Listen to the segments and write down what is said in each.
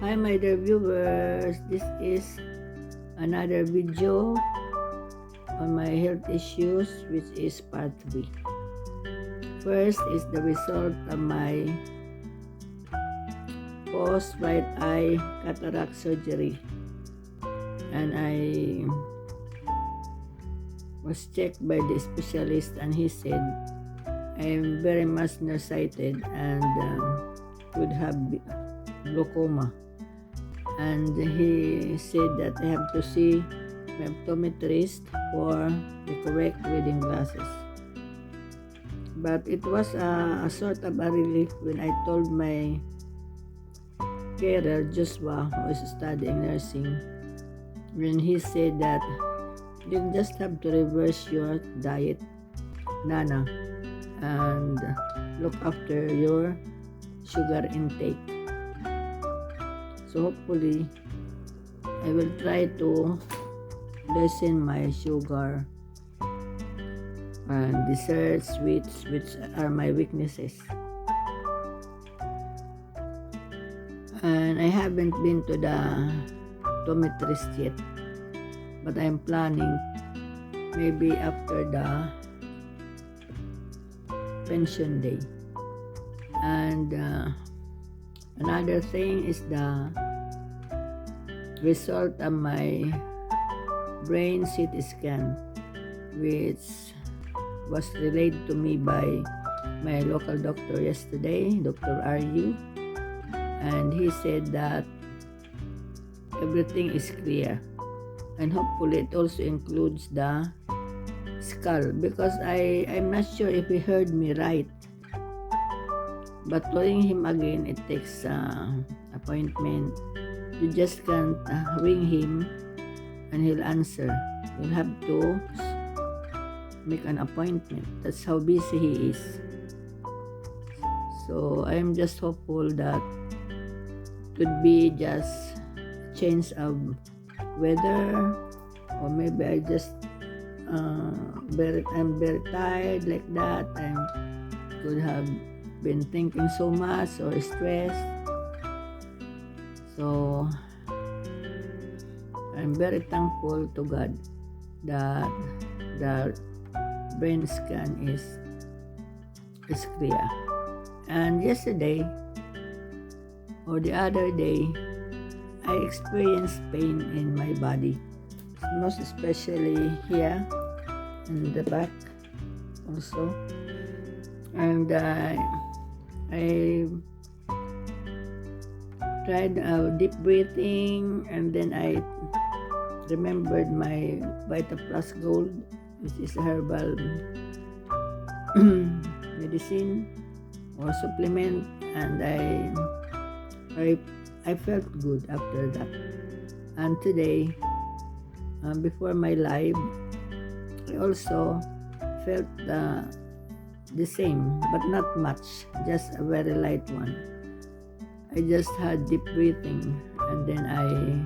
Hi my dear viewers, this is another video on my health issues, which is part 3. First is the result of my post right eye cataract surgery, and I was checked by the specialist and he said I am very much nearsighted and could have glaucoma. And he said that I have to see my optometrist for the correct reading glasses. But it was a sort of a relief when I told my carer, Joshua, who is studying nursing, when he said that you just have to reverse your diet, Nana, and look after your sugar intake. So hopefully, I will try to lessen my sugar and desserts, sweets, which are my weaknesses. And I haven't been to the optometrist yet, but I'm planning maybe after the pension day. And another thing is the result of my brain CT scan, which was relayed to me by my local doctor yesterday, Dr. Aryu, and he said that everything is clear, and hopefully it also includes the skull, because I'm not sure if he heard me right. But calling him again, it takes appointment. You just can't ring him and he'll answer. You'll have to make an appointment. That's how busy he is. So I'm just hopeful that it could be just change of weather, or maybe I just I'm very tired like that. I could have been thinking so much or stressed. So I'm very thankful to God that the brain scan is clear. And yesterday or the other day, I experienced pain in my body, most especially here in the back also. And I tried deep breathing, and then I remembered my Vita Plus Gold, which is a herbal medicine or supplement, and I felt good after that. And today, before my live, I also felt the same, but not much, just a very light one. I just had deep breathing, and then I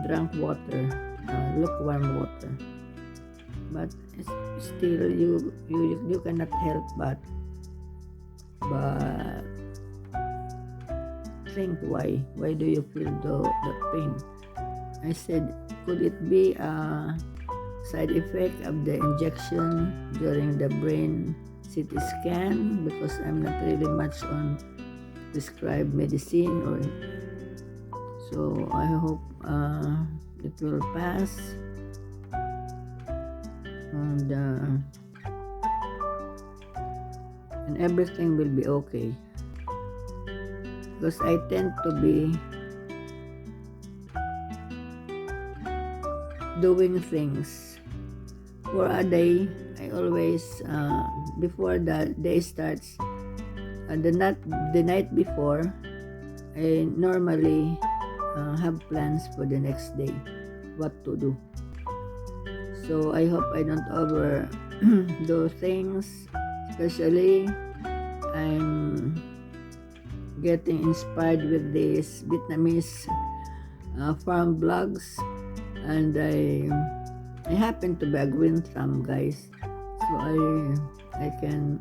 drank water, lukewarm water. But still, you cannot help but think why do you feel the pain? I said, could it be a side effect of the injection during the brain CT scan, because I'm not really much on prescribed medicine, or so I hope it will pass, and everything will be okay, because I tend to be doing things for a day. I always before the day starts, the night before, I normally have plans for the next day, what to do. So I hope I don't overdo things, especially I'm getting inspired with these Vietnamese farm blogs, and I happen to be a green thumb, guys, so I can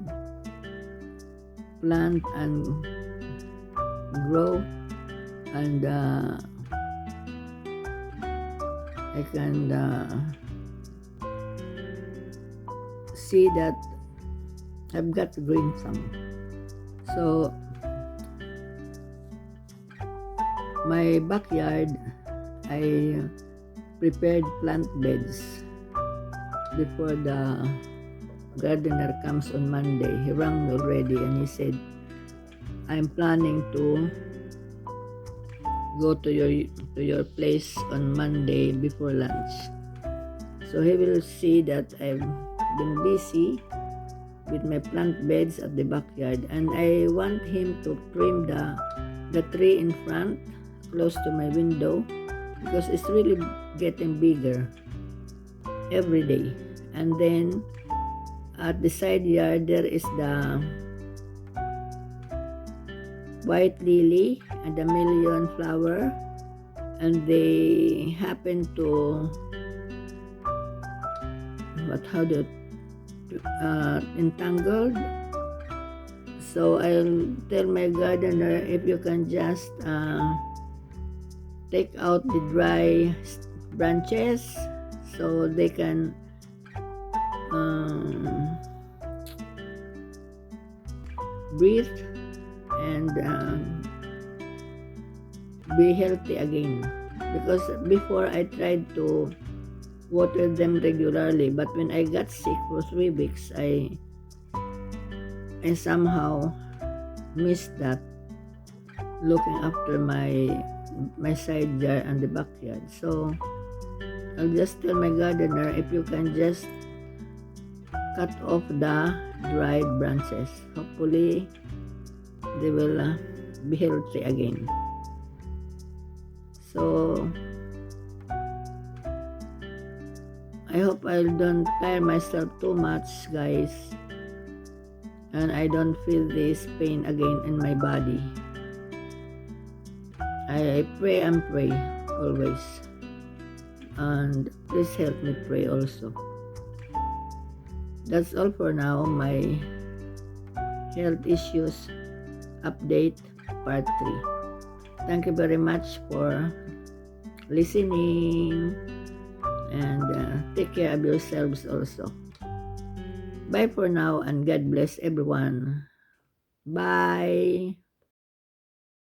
plant and grow, and I can see that I've got green thumb. So my backyard, I prepared plant beds before the gardener comes on Monday. He rang me already and he said, I'm planning to go to your place on Monday before lunch. So he will see that I've been busy with my plant beds at the backyard, and I want him to trim the tree in front close to my window because it's really getting bigger every day. And then at the side yard there is the white lily and the million flower, and they happen to entangled. So I'll tell my gardener if you can just take out the dry branches so they can breathe and be healthy again. Because before I tried to water them regularly, but when I got sick for 3 weeks, I somehow missed that, looking after my side yard and the backyard. So I'll just tell my gardener if you can just cut off the dried branches. Hopefully they will be healthy again. So I hope I don't tire myself too much, guys, and I don't feel this pain again in my body. I pray and pray always, and please help me pray also. That's all for now, my health issues update part 3. Thank you very much for listening, and take care of yourselves also. Bye for now, and God bless everyone. Bye.